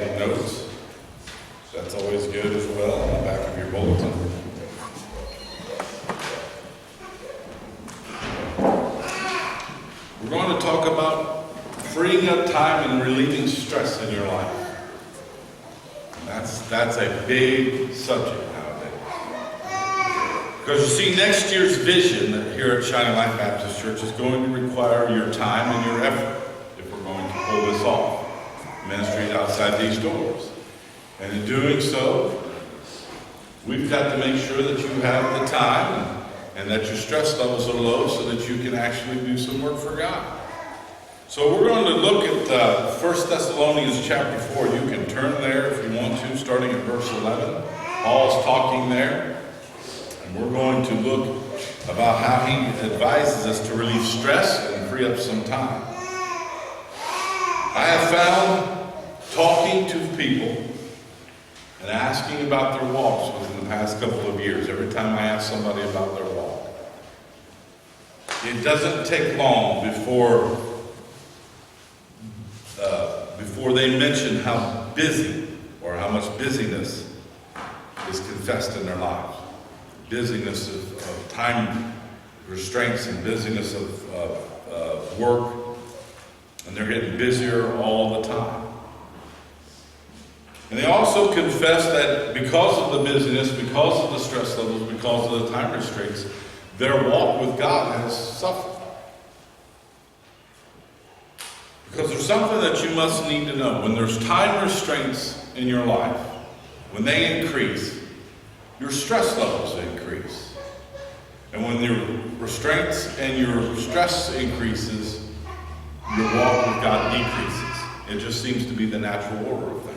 take notes. That's always good as well on the back of your bulletin. We're going to talk about freeing up time and relieving stress in your life. That's a big subject nowadays. Because you see, next year's vision here at Shining Light Baptist Church is going to require your time and your effort if we're going to pull this off. Ministry outside these doors. And in doing so, we've got to make sure that you have the time and that your stress levels are low so that you can actually do some work for God. So we're going to look at 1 Thessalonians chapter 4. You can turn there if you want to, starting at verse 11. Paul's talking there. And we're going to look about how he advises us to relieve stress and free up some time. I have found talking to people and asking about their walks within the past couple of years, every time I ask somebody about their walk, it doesn't take long before they mention how busy or how much busyness is confessed in their lives. Busyness of time restraints and busyness of work, and they're getting busier all the time. And they also confess that because of the busyness, because of the stress levels, because of the time restraints, their walk with God has suffered. Because there's something that you must need to know. When there's time restraints in your life, when they increase, your stress levels increase. And when your restraints and your stress increases, your walk with God decreases. It just seems to be the natural order of things.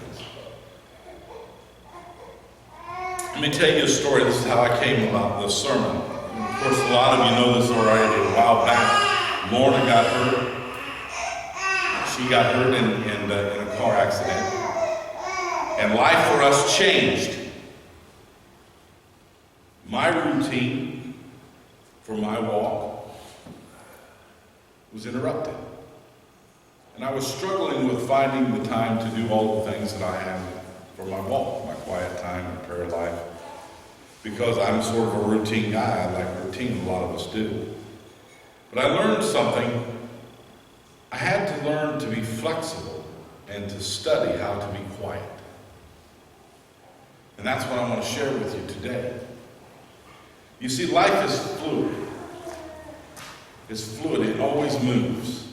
Let me tell you a story. This is how I came about this sermon. Of course, a lot of you know this already. A while back, Lorna got hurt. She got hurt in a car accident. And life for us changed. My routine for my walk was interrupted. And I was struggling with finding the time to do all the things that I have for my walk, my quiet time and prayer life. Because I'm sort of a routine guy. I like routine, a lot of us do. But I learned something. I had to learn to be flexible and to study how to be quiet. And that's what I want to share with you today. You see, life is fluid. It's fluid. It always moves.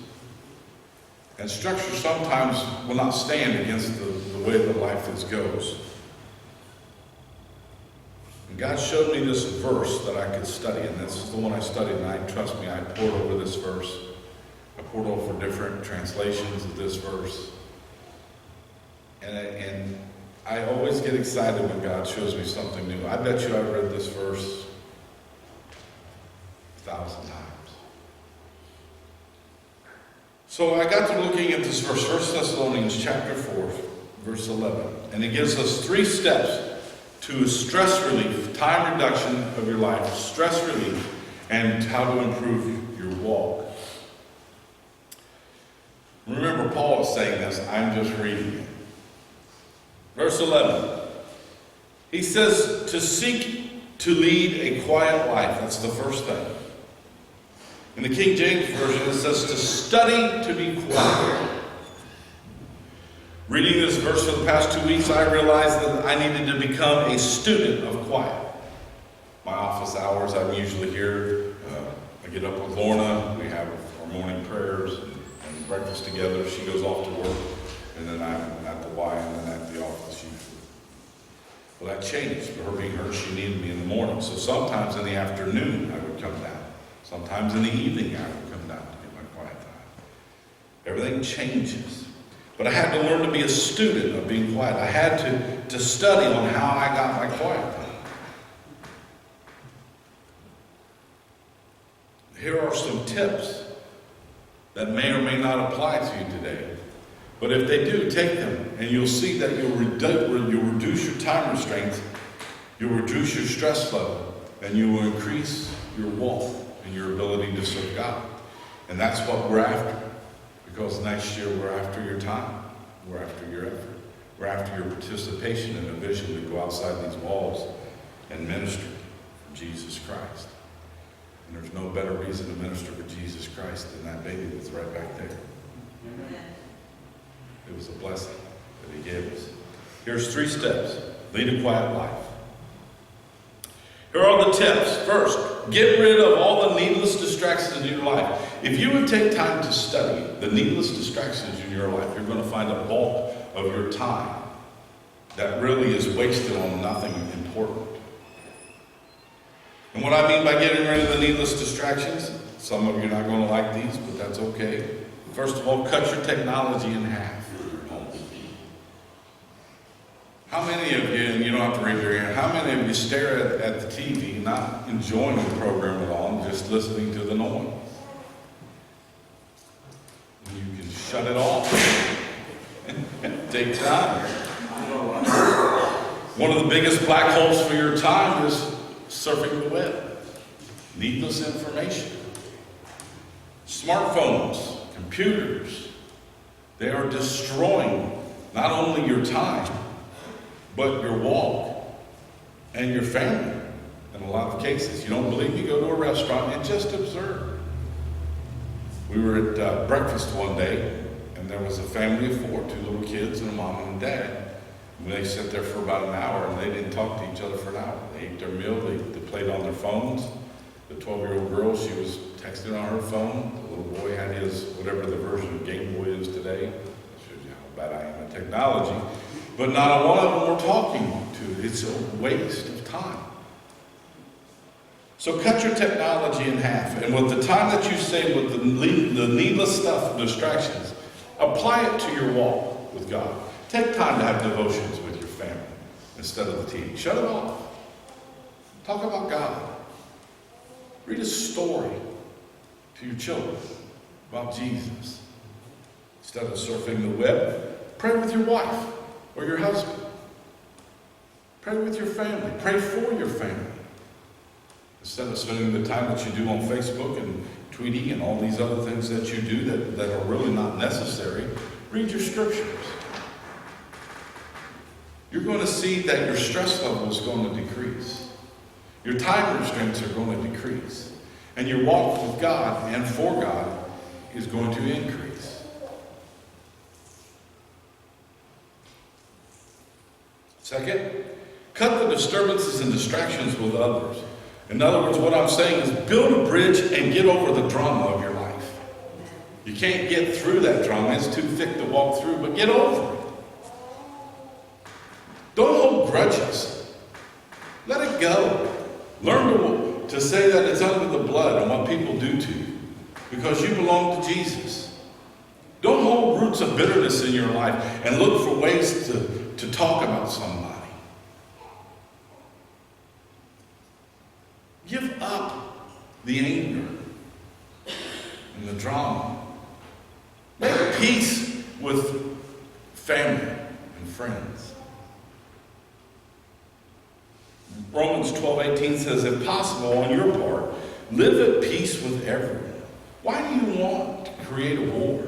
And structure sometimes will not stand against the way that life goes. And God showed me this verse that I could study, and this is the one I studied, and trust me, I poured over this verse. I poured over different translations of this verse. And I always get excited when God shows me something new. I bet you I've read this verse 1,000 times. So I got to looking at this verse, 1 Thessalonians chapter 4, verse 11. And it gives us 3 steps to stress relief, time reduction of your life, stress relief, and how to improve your walk. Remember, Paul is saying this. I'm just reading it. Verse 11. He says to seek to lead a quiet life. That's the first thing. In the King James Version, it says to study to be quiet. Reading this verse for the past 2 weeks, I realized that I needed to become a student of quiet. My office hours, I'm usually here. I get up with Lorna. We have our morning prayers and breakfast together. She goes off to work, and then I'm at the Y and then at the office usually. Well, that changed. For her being hurt, she needed me in the morning. So sometimes in the afternoon, I would come down. Sometimes in the evening, I would come down to get my quiet time. Everything changes. But I had to learn to be a student of being quiet. I had to study on how I got my quiet time. Here are some tips that may or may not apply to you today. But if they do, take them, and you'll see that you'll reduce your time restraints, you'll reduce your stress level, and you will increase your walk and your ability to serve God. And that's what we're after. Because next year we're after your time, we're after your effort, We're after your participation in a vision to go outside these walls and minister for Jesus Christ. And there's no better reason to minister for Jesus Christ than that baby that's right back there. Amen. It was a blessing that he gave us. Here's 3 steps. Lead a quiet life. Here are the tips. First, get rid of all the needless distractions in your life. If you would take time to study the needless distractions in your life, you're going to find a bulk of your time that really is wasted on nothing important. And what I mean by getting rid of the needless distractions, some of you are not going to like these, but that's okay. First of all, cut your technology in half. How many of you, and you don't have to raise your hand, how many of you stare at the TV, not enjoying the program at all, just listening to the noise? You can shut it off. Take time. One of the biggest black holes for your time is surfing the web. Needless information. Smartphones, computers, they are destroying not only your time, but your walk and your family. In a lot of cases, you don't believe me? Go to a restaurant and just observe. We were at breakfast one day, and there was a family of 4, 2 little kids and a mom and a dad. And they sat there for about an hour, and they didn't talk to each other for an hour. They ate their meal, they played on their phones. The 12-year-old girl, she was texting on her phone. The little boy had his, whatever the version of Game Boy is today. That shows you how bad I am at technology. But not a one of them were talking to. It's a waste of time. So cut your technology in half. And with the time that you save with the needless stuff, distractions, apply it to your walk with God. Take time to have devotions with your family instead of the TV. Shut it off. Talk about God. Read a story to your children about Jesus. Instead of surfing the web, pray with your wife or your husband. Pray with your family. Pray for your family. Instead of spending the time that you do on Facebook and tweeting and all these other things that you do that are really not necessary, read your scriptures. You're going to see that your stress level is going to decrease. Your time restraints are going to decrease. And your walk with God and for God is going to increase. Second, cut the disturbances and distractions with others. In other words, what I'm saying is build a bridge and get over the drama of your life. You can't get through that drama. It's too thick to walk through, but get over it. Don't hold grudges. Let it go. Learn to say that it's under the blood and what people do to you because you belong to Jesus. Don't hold roots of bitterness in your life and look for ways to talk about somebody. Give up the anger and the drama. Make peace with family and friends. Romans 12:18 says, if possible, on your part, live at peace with everyone. Why do you want to create a war?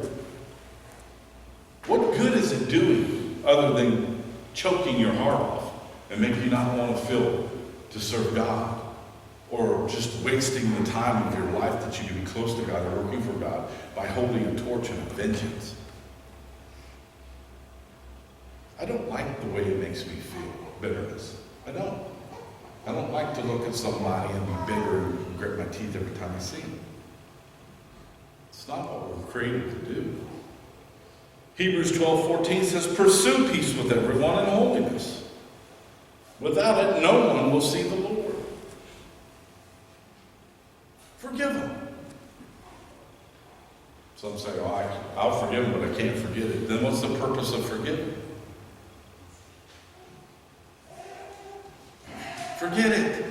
What good is it doing other than choking your heart off and making you not want to feel to serve God? Or just wasting the time of your life that you can be close to God or working for God by holding a torch and a vengeance? I don't like the way it makes me feel, bitterness. I don't like to look at somebody and be bitter and grit my teeth every time I see them. It's not what we're created to do. Hebrews 12:14 says, pursue peace with everyone and holiness. Without it, no one will see the Lord. Forgive them. Some say, I'll forgive them, but I can't forget it. Then what's the purpose of forgiving? Forget it.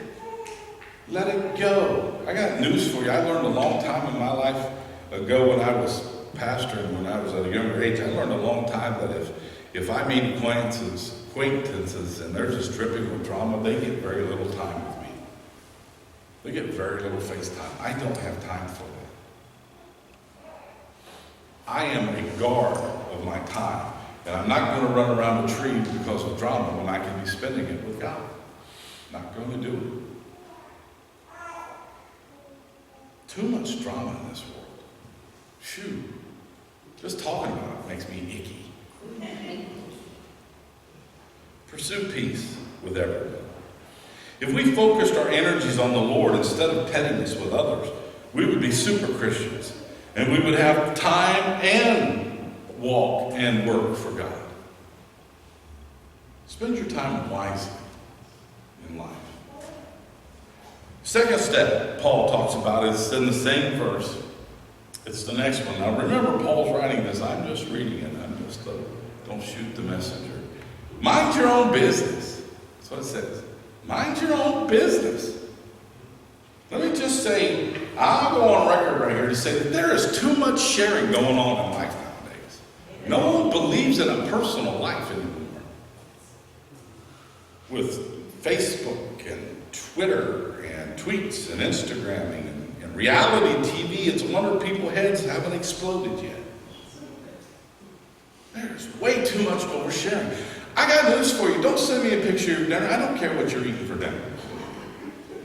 Let it go. I got news for you. I learned a long time in my life ago when I was pastoring, when I was at a younger age, I learned a long time that if I meet acquaintances and they're just dripping with drama, they get very little time with me. They get very little face time. I don't have time for that. I am a guard of my time. And I'm not going to run around a tree because of drama when I can be spending it with God. Not going to do it. Too much drama in this world. Shoot. Just talking about it makes me icky. Pursue peace with everyone. If we focused our energies on the Lord instead of pettiness with others, we would be super Christians. And we would have time and walk and work for God. Spend your time wisely in life. Second step Paul talks about is in the same verse. It's the next one. Now remember, Paul's writing this. I'm just reading it. Don't shoot the messenger. Mind your own business. That's what it says. Mind your own business. Let me just say, I'll go on record right here to say that there is too much sharing going on in life nowadays. No one believes in a personal life anymore. With Facebook and Twitter and tweets and Instagramming and reality TV, it's a wonder people's heads haven't exploded yet. There's way too much oversharing. I got news for you. Don't send me a picture of your dinner. I don't care what you're eating for dinner.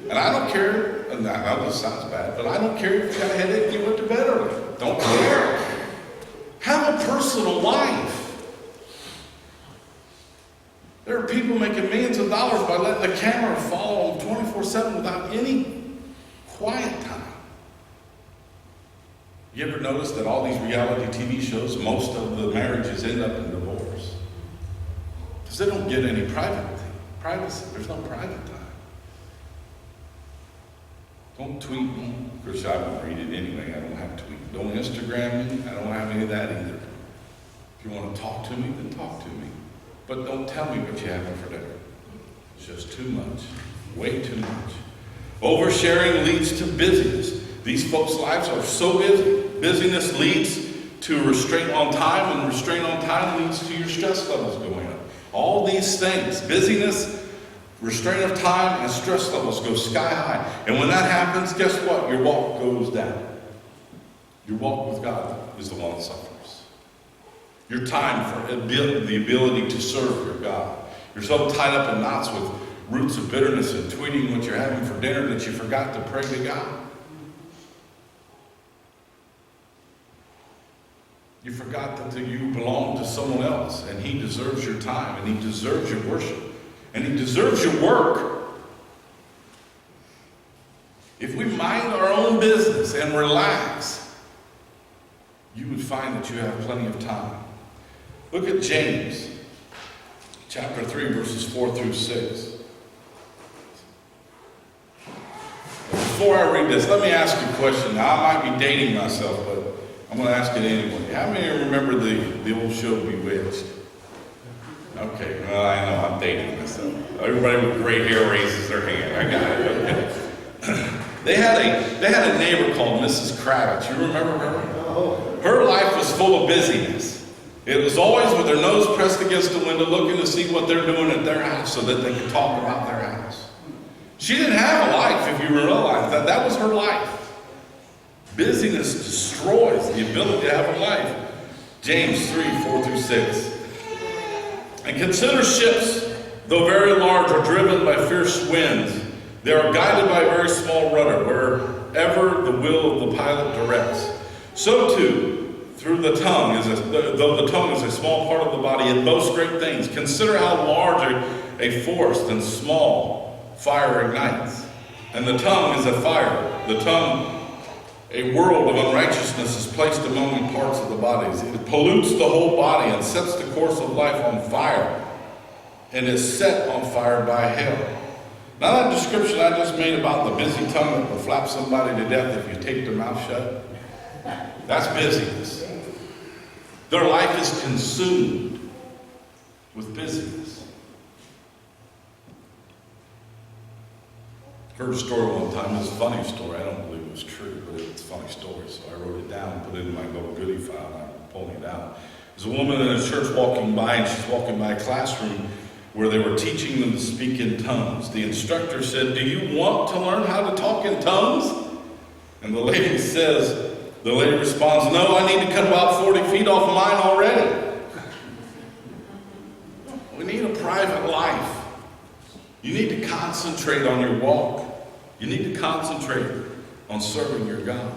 And I don't care, and I know this sounds bad, but I don't care if you got a headache and you went to bed early. Don't care. Have a personal life. There are people making millions of dollars by letting the camera follow them 24/7 without any quiet time. You ever notice that all these reality TV shows, most of the marriages end up in divorce? Because they don't get any privacy. There's no private time. Don't tweet me. Of course, I won't read it anyway. I don't have to tweet. Don't Instagram me. I don't have any of that either. If you want to talk to me, then talk to me. But don't tell me what you're having for dinner. It's just too much. Way too much. Oversharing leads to busyness. These folks' lives are so busy. Busyness leads to restraint on time, and restraint on time leads to your stress levels going up. All these things, busyness, restraint of time, and stress levels go sky high. And when that happens, guess what? Your walk goes down. Your walk with God is the one that suffers. Your time for the ability to serve your God. You're so tied up in knots with roots of bitterness and tweeting what you're having for dinner that you forgot to pray to God. You forgot that you belong to someone else, and He deserves your time, and He deserves your worship, and He deserves your work. If we mind our own business and relax, you would find that you have plenty of time. Look at James, chapter 3, verses 4 through 6. Before I read this, let me ask you a question. Now, I might be dating myself, but I'm going to ask it anyway. How many remember the old show Bewitched? Okay, well, I know I'm dating myself. Everybody with gray hair raises their hand. I got it. Okay. They had a neighbor called Mrs. Kravitz. You remember her? Her life was full of busyness. It was always with their nose pressed against the window, looking to see what they're doing at their house so that they could talk about their house. She didn't have a life, if you realize that. That was her life. Busyness destroys the ability to have a life. James 3, 4 through 6. And consider ships, though very large, are driven by fierce winds. They are guided by a very small rudder, wherever the will of the pilot directs. So too, though the tongue is a small part of the body, it boasts great things. Consider how large a forest and small fire ignites. And the tongue is a fire. The tongue, a world of unrighteousness, is placed among the parts of the bodies. It pollutes the whole body and sets the course of life on fire, and is set on fire by hell. Now that description I just made about the busy tongue that will flap somebody to death if you tape their mouth shut, that's busyness. Their life is consumed with busyness. Heard a story one time. It's a funny story. I don't believe it was true, but it's a funny story. So I wrote it down, put it in my little goodie file, and I'm pulling it out. There's a woman in a church walking by, and she's walking by a classroom where they were teaching them to speak in tongues. The instructor said, "Do you want to learn how to talk in tongues?" And the lady responds, "No, I need to cut about 40 feet off mine already." concentrate on your walk. You need to concentrate on serving your God.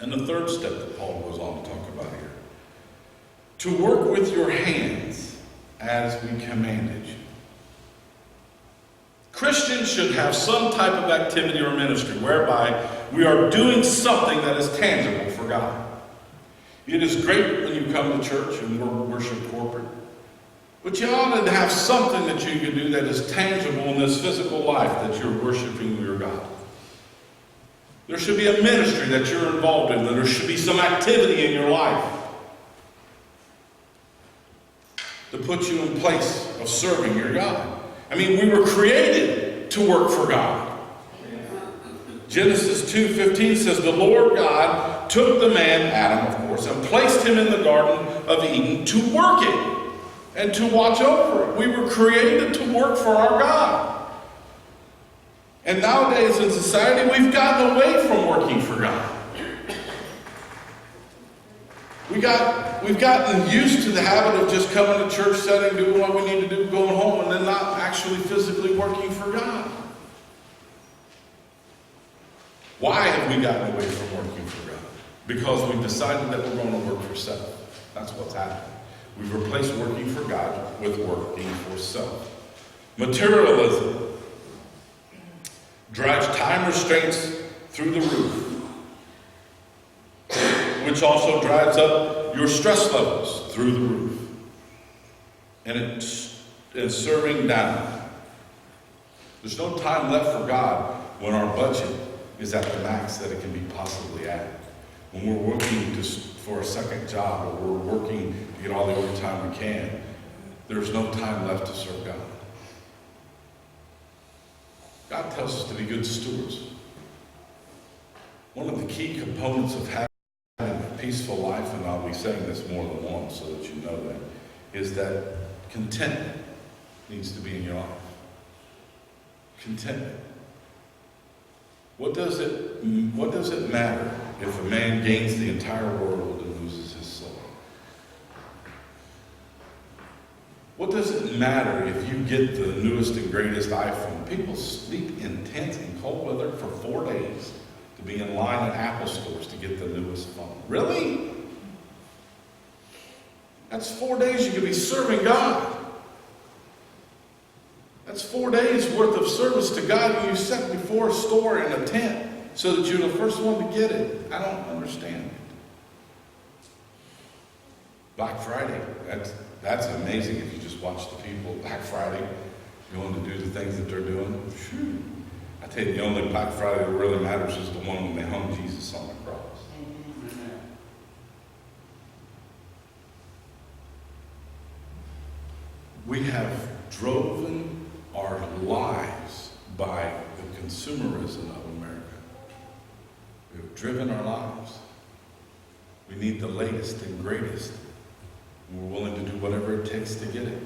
And the third step that Paul goes on to talk about here. To work with your hands as we commanded you. Christians should have some type of activity or ministry whereby we are doing something that is tangible for God. It is great when you come to church and worship corporate, but you ought to have something that you can do that is tangible in this physical life that you're worshiping your God. There should be a ministry that you're involved in. There should be some activity in your life to put you in place of serving your God. I mean, we were created to work for God. Genesis 2:15 says, the Lord God took the man, Adam of course, and placed him in the Garden of Eden to work it and to watch over it. We were created to work for our God. And nowadays in society, we've gotten away from working for God. We've gotten used to the habit of just coming to church setting, doing what we need to do, going home, and then not actually physically working for God. Why have we gotten away from working for God? Because we've decided that we're going to work for self. That's what's happened. We've replaced working for God with working for self. Materialism drives time restraints through the roof, which also drives up your stress levels through the roof. And it's serving down. There's no time left for God when our budget is at the max that it can be possibly at. When we're working for a second job, or we're working to get all the overtime we can, there's no time left to serve God. God tells us to be good stewards. One of the key components of having a peaceful life, and I'll be saying this more than once so that you know that, is that contentment needs to be in your life. Contentment. What does it matter if a man gains the entire world and loses his soul? What does it matter if you get the newest and greatest iPhone? People sleep in tents in cold weather for 4 days to be in line at Apple stores to get the newest phone. Really? That's 4 days you could be serving God. That's 4 days worth of service to God, and you sit before a store in a tent so that you're the first one to get it. I don't understand it. Black Friday, that's amazing if you just watch the people Black Friday going to do the things that they're doing. Whew. I tell you, the only Black Friday that really matters is the one when they hung Jesus on the cross. We have driven our lives by the consumerism of America. We've driven our lives. We need the latest and greatest. And we're willing to do whatever it takes to get it.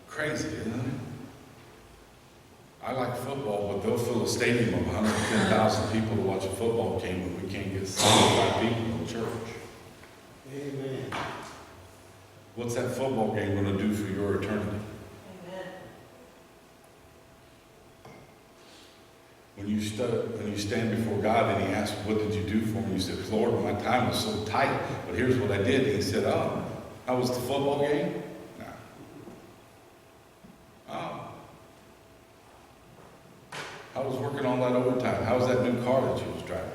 Crazy, isn't it? I like football, but they'll fill a stadium of 110,000 people to watch a football game, but we can't get 75 people in church. Amen. What's that football game going to do for your eternity? When you stand before God and He asks, what did you do for me? You said, Lord, my time was so tight, but here's what I did. And He said, oh, how was the football game? No. Oh. I was working on that overtime. How was that new car that you was driving?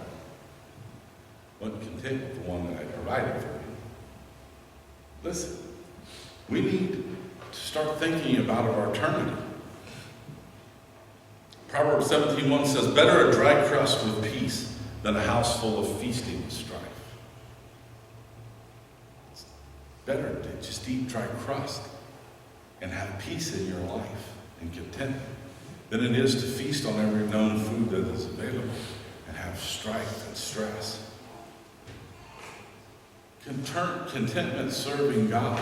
Wasn't content with the one that I provided for you. Listen, we need to start thinking about our eternity. Proverbs 17:1 says, better a dry crust with peace than a house full of feasting with strife. It's better to just eat dry crust and have peace in your life and contentment than it is to feast on every known food that is available and have strife and stress. Contentment serving God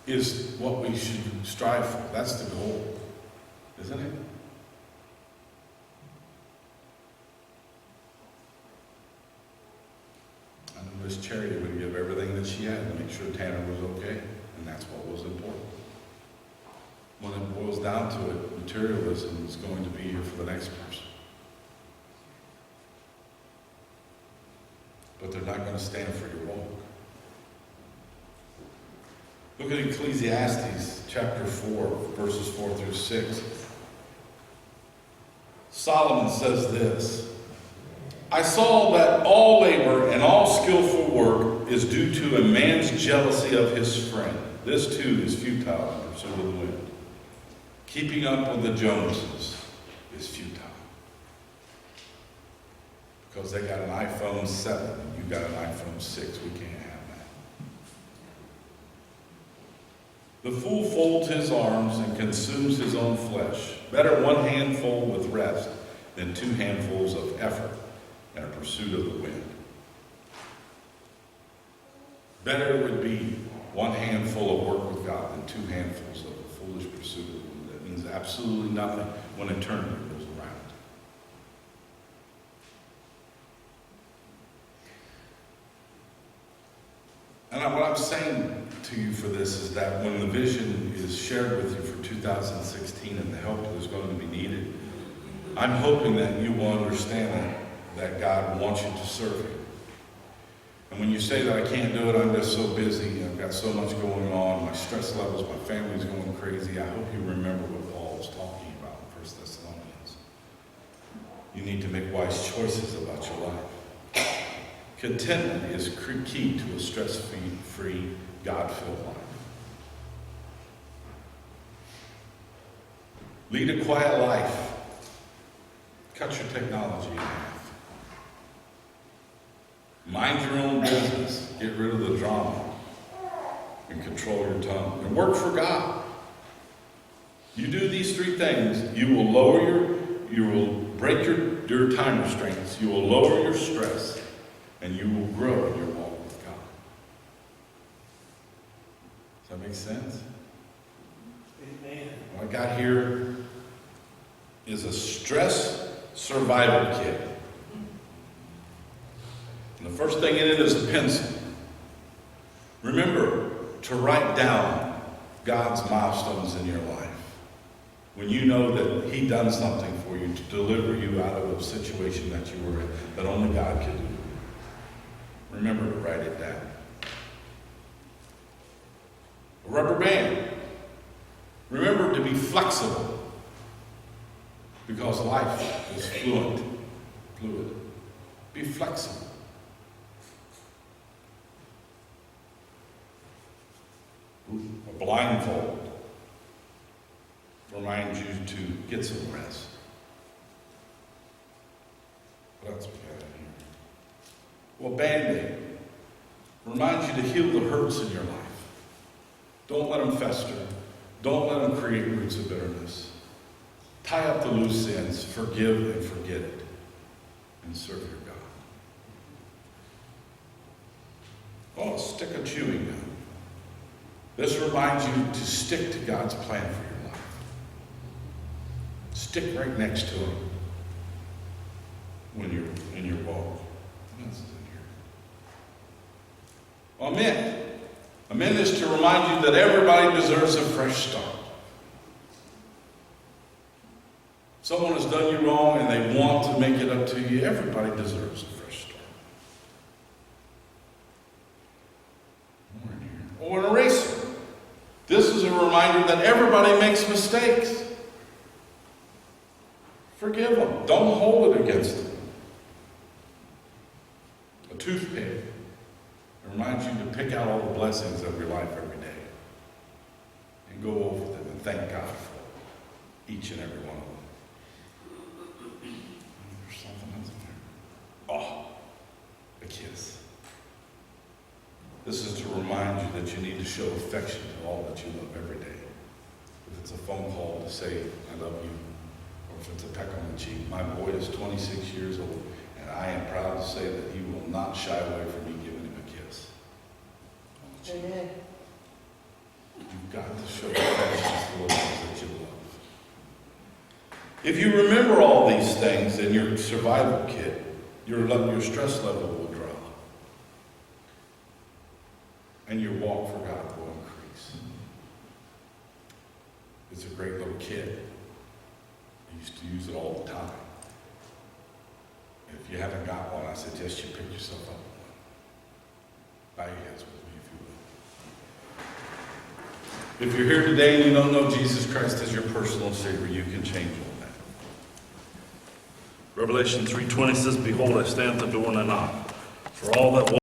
is what we should strive for. That's the goal, isn't it? I know Miss Charity would give everything that she had to make sure Tanner was okay, and that's what was important. when it boils down to it, materialism is going to be here for the next person. But they're not going to stand for your walk. Look at Ecclesiastes chapter 4, verses 4 through 6. Solomon says this: I saw that all labor and all skillful work is due to a man's jealousy of his friend. This too is futile in pursuit of the wind. Keeping up with the Joneses is futile. Because they got an iPhone 7 and you got an iPhone 6. We can't have that. The fool folds his arms and consumes his own flesh. Better one handful with rest than 2 handfuls of effort in a pursuit of the wind. Better it would be 1 handful of work with God than 2 handfuls of a foolish pursuit of the wind. That means absolutely nothing when eternity goes around. And what I'm saying to you for this is that when the vision is shared with you for 2016 and the help that is going to be needed, I'm hoping that you will understand that God wants you to serve Him. And when you say that I can't do it, I'm just so busy, I've got so much going on, my stress levels, my family's going crazy, I hope you remember what Paul was talking about in 1 Thessalonians. You need to make wise choices about your life. Contentment is key to a stress-free, God-filled life. Lead a quiet life. Cut your technology in half. Mind your own business. Get rid of the drama. And control your tongue. And work for God. You do these 3 things, you will break your time restraints, you will lower your stress, and you will grow in your walk with God. Does that make sense? Amen. What I got here is a stress survival kit. And the first thing in it is a pencil. Remember to write down God's milestones in your life. When you know that He done something for you to deliver you out of a situation that you were in, that only God could do. Remember to write it down. A rubber band. Remember to be flexible. Because life is fluid. Be flexible. A blindfold reminds you to get some rest. What else we got in here? Well, Band-Aid reminds you to heal the hurts in your life. Don't let them fester. Don't let them create roots of bitterness. Tie up the loose ends, forgive and forget it, and serve your God. Oh, a stick of chewing gum. This reminds you to stick to God's plan for your life. Stick right next to Him when you're in your walk. What else is in here? Amen. Amen is to remind you that everybody deserves a fresh start. Someone has done you wrong and they want to make it up to you. Everybody deserves a fresh start. More in here. Or an eraser. This is a reminder that everybody makes mistakes. Forgive them. Don't hold it against them. A toothpick. It reminds you to pick out all the blessings of your life every day. And go over them and thank God for each and every one of them. There's something else in there. Oh, a kiss. This is to remind you that you need to show affection to all that you love every day. If it's a phone call to say, I love you, or if it's a peck on the cheek. My boy is 26 years old, and I am proud to say that he will not shy away from me giving him a kiss on the cheek. Amen. You've got to show affection to the ones that you love. If you remember all these things in your survival kit, your stress level will drop. And your walk for God will increase. It's a great little kit. I used to use it all the time. If you haven't got one, I suggest you pick yourself up one. Bow your heads with me, if you will. If you're here today and you don't know Jesus Christ as your personal Savior, you can change all that. Revelation 3:20 says, "Behold, I stand at the door and I knock. For all that